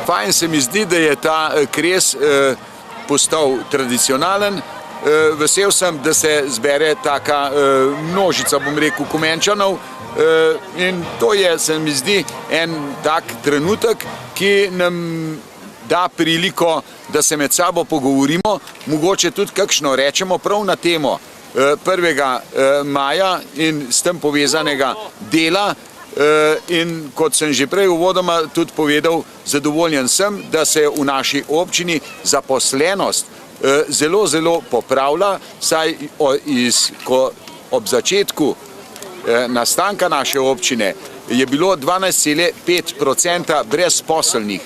Fajn se mi zdi, da je ta kres postal tradicionalen. Vesel sem, da se zbere taka množica, bom rekel, Komenčanov. In to je, se mi zdi, en tak trenutek, ki nam da priliko, da se med sabo pogovorimo, mogoče tudi kakšno rečemo prav na temo 1. maja in s tem povezanega dela. In kot sem že prej uvodoma tudi povedal, zadovoljen sem, da se v naši občini zaposlenost zelo popravlja, saj ob začetku nastanka naše občine je bilo 12,5% brezposelnih,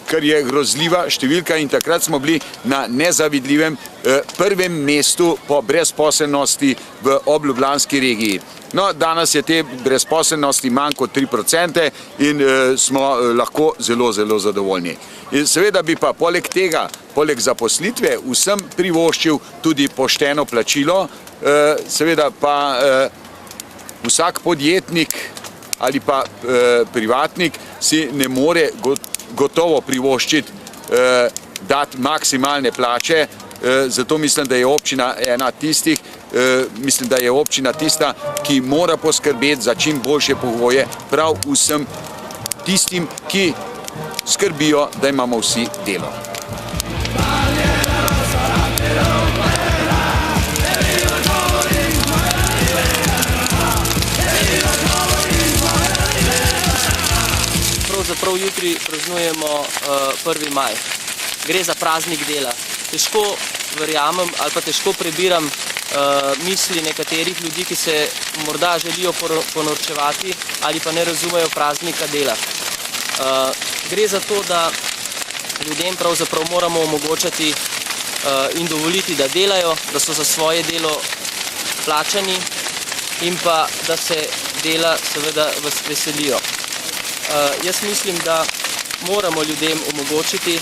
kar je grozljiva številka in takrat smo bili na nezavidljivem 1. mestu po brezposelnosti v obljubljanski regiji. No, danes je te brezposelnosti manj kot 3% in smo lahko zelo zadovoljni. In seveda bi pa poleg tega, poleg zaposlitve, vsem privoščil tudi pošteno plačilo, seveda pa vsak podjetnik ali pa privatnik si ne more gotovo privoščiti dati maksimalne plače, zato mislim, da je občina ena tistih, mislim, da je občina tista, ki mora poskrbeti za čim boljše pogoje prav vsem tistim, ki skrbijo, da imamo vsi delo. Pravzaprav jutri praznujemo 1. maj. Gre za praznik dela. Težko verjamem ali pa težko prebiram misli nekaterih ljudi, ki se morda želijo ponorčevati ali pa ne razumejo praznika dela. Gre za to, da ljudem pravzaprav moramo omogočati in dovoliti, da delajo, da so za svoje delo plačani in pa da se dela seveda veselijo. Jaz mislim, da moramo ljudem omogočiti,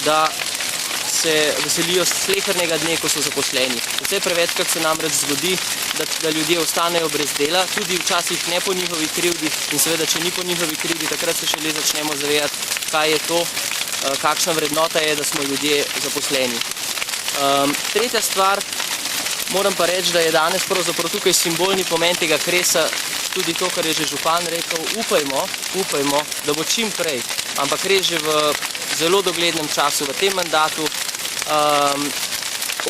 da se veselijo slehernega dne, ko so zaposleni. Vse prevečkrat se namreč zgodi, da ljudje ostanejo brez dela, tudi včasih ne po njihovi krivdi in seveda, če ni po njihovi krivdi, takrat se šele začnemo zavedati, kaj je to, kakšna vrednota je, da smo ljudje zaposleni. Tretja stvar, moram pa reči, da je danes pravzaprav tukaj simbolni pomen tega kresa tudi to, kar je že župan rekel, upajmo, da bo čim prej, ampak res že v zelo doglednem času, v tem mandatu,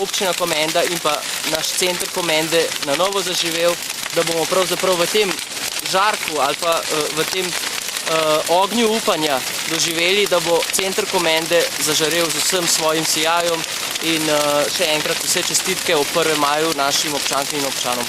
občina Komenda in pa naš center Komende na novo zaživel, da bomo pravzaprav v tem žarku ali pa v tem ognju upanja doživeli, da bo center Komende zažarel z vsem svojim sijajom in še enkrat vse čestitke ob 1. maju našim občankam in občanom.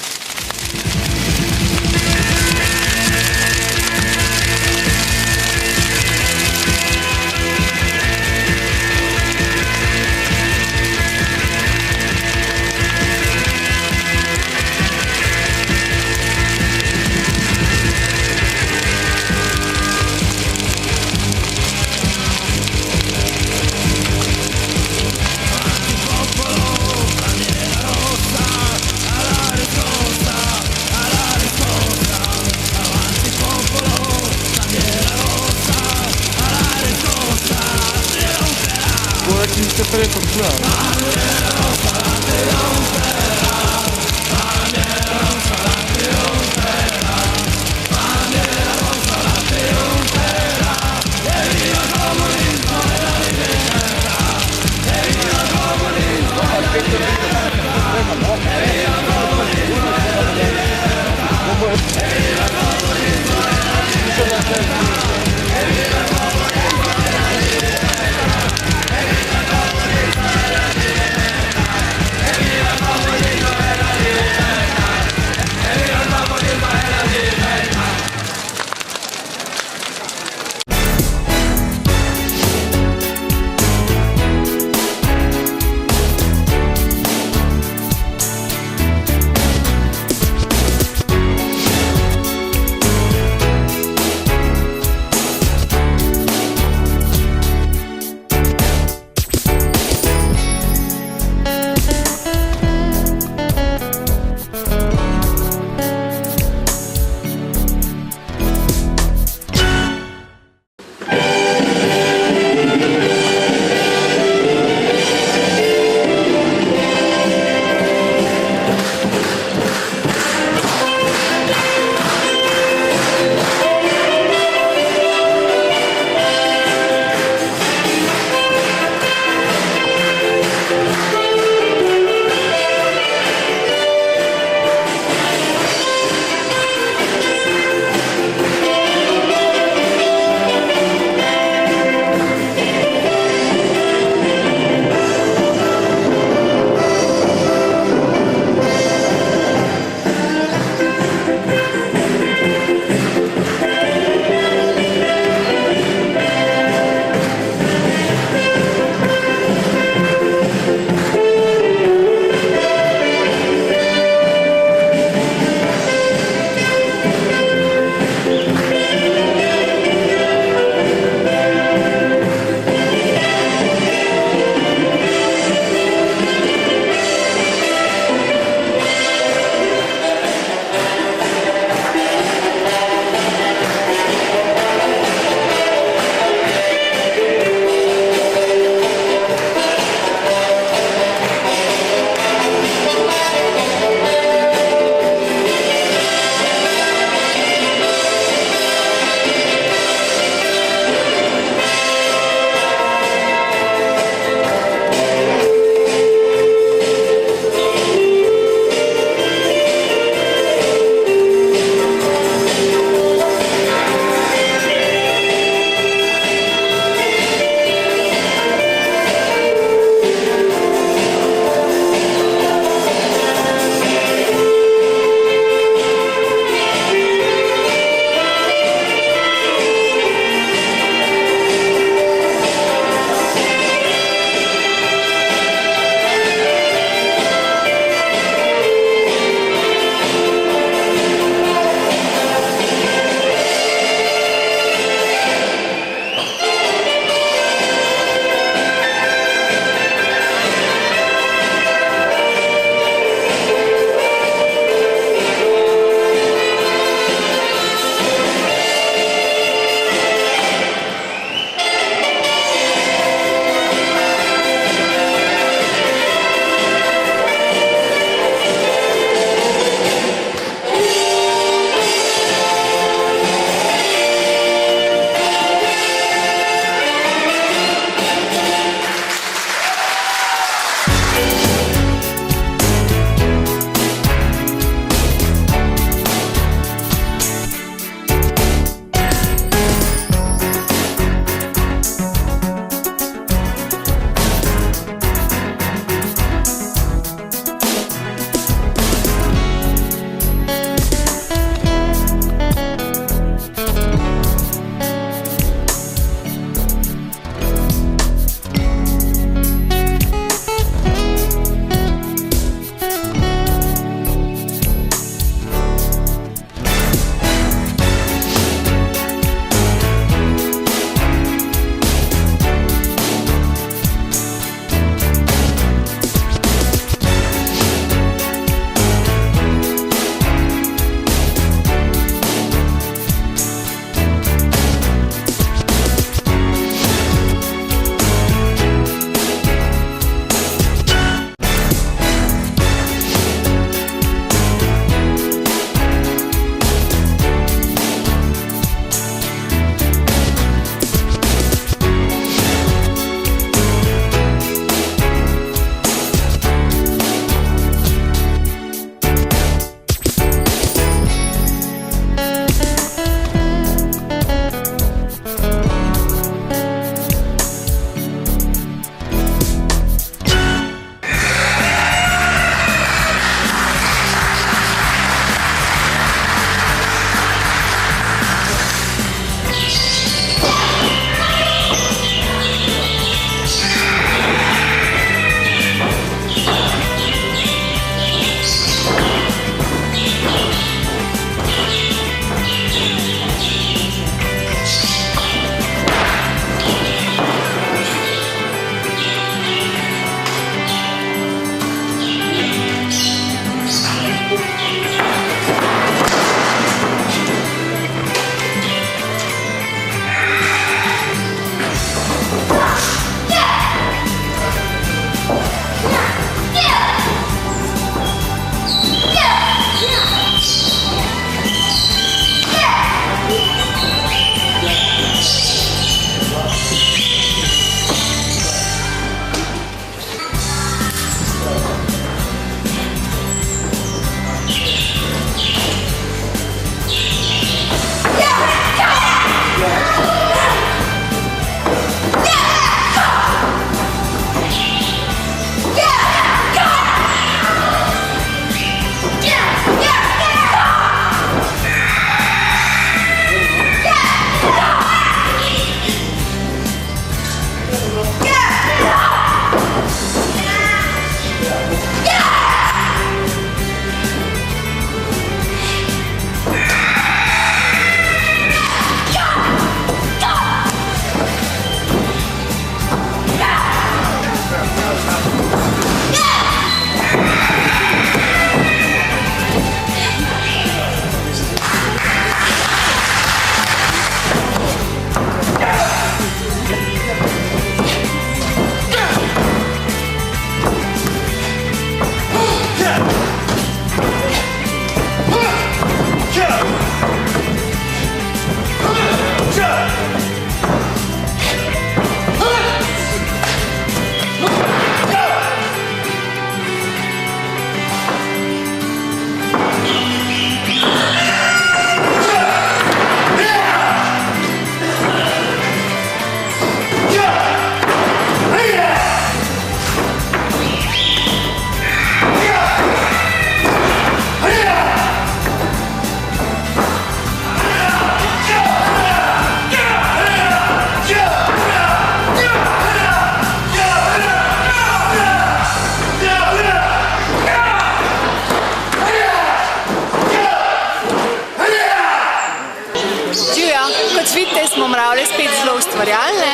Šmarjalne.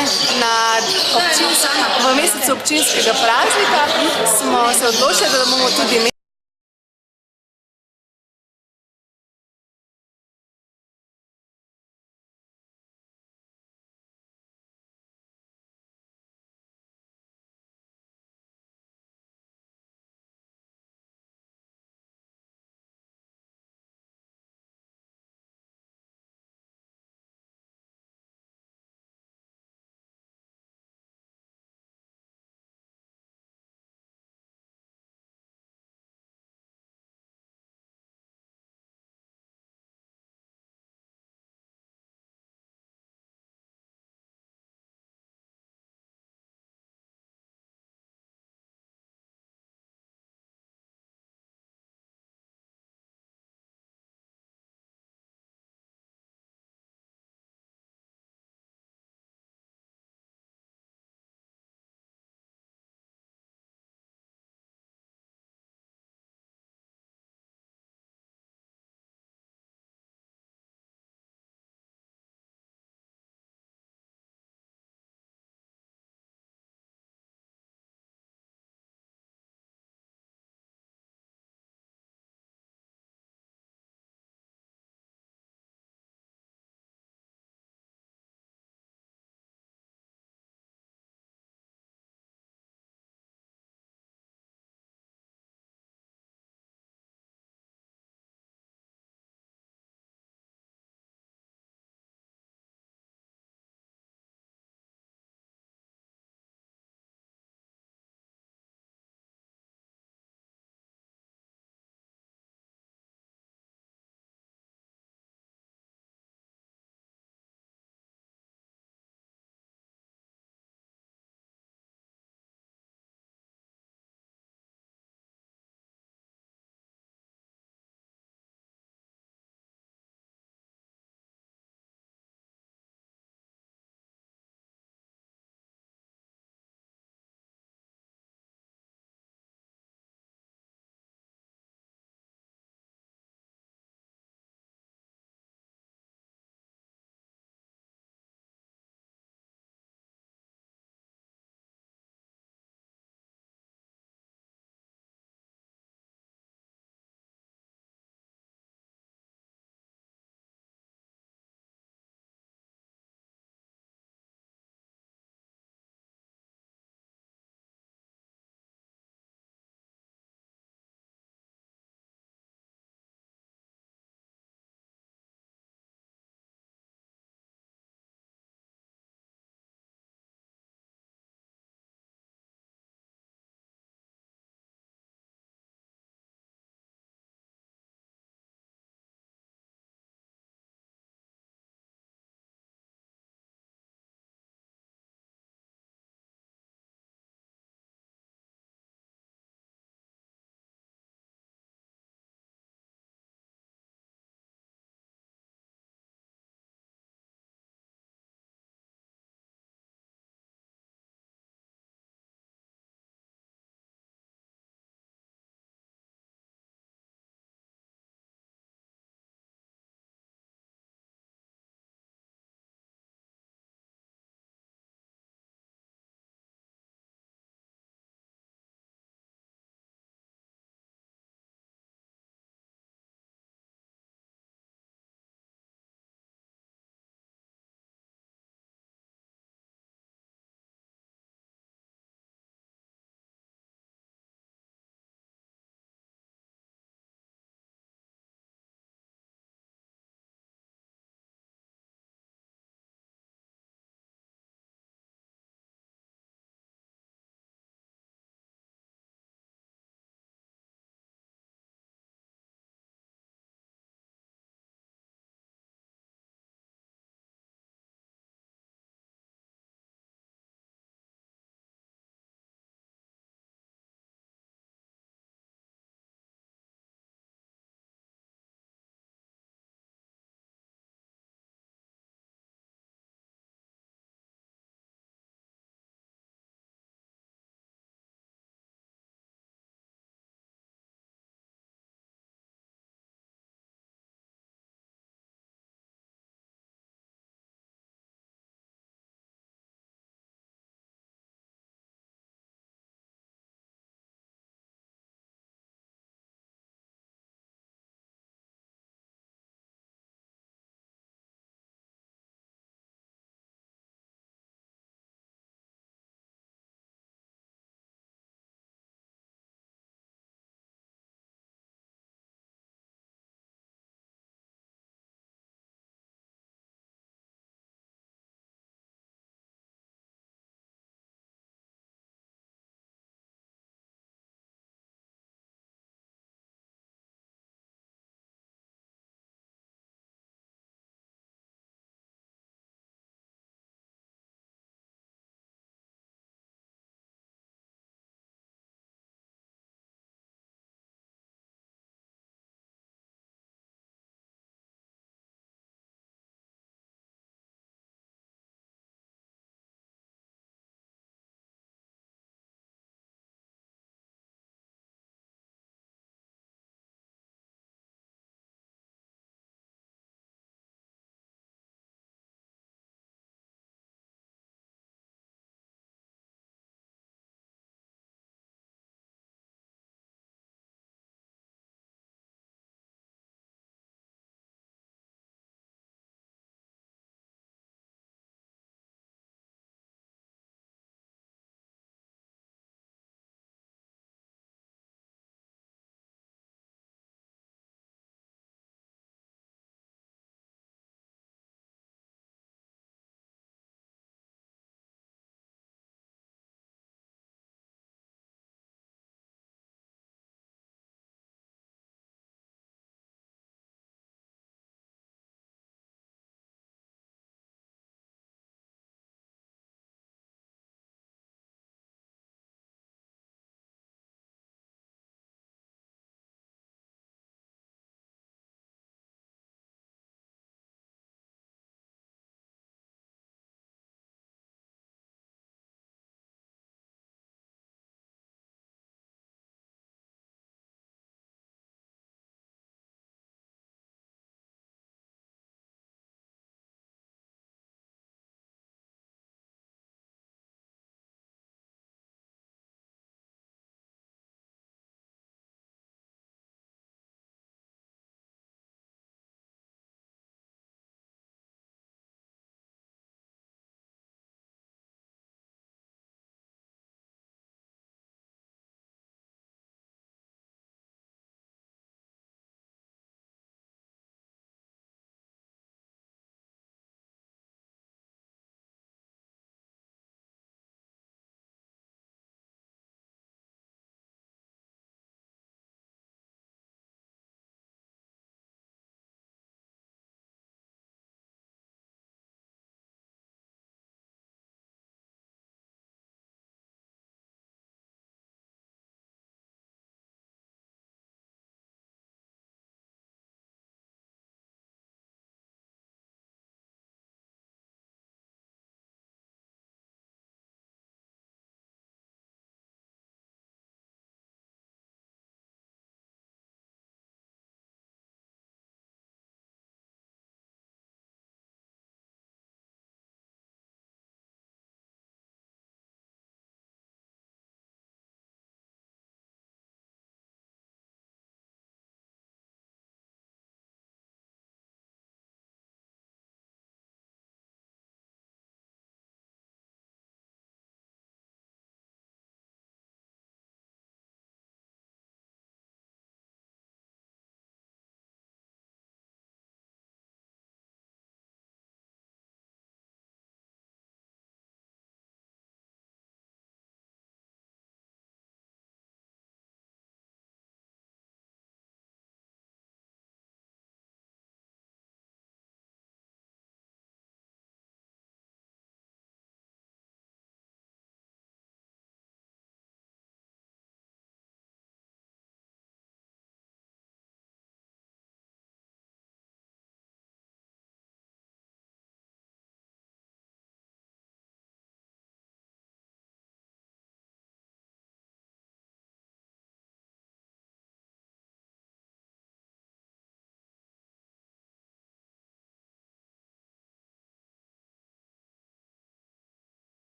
V mesecu občinskega praznika smo se odločili, da bomo tudi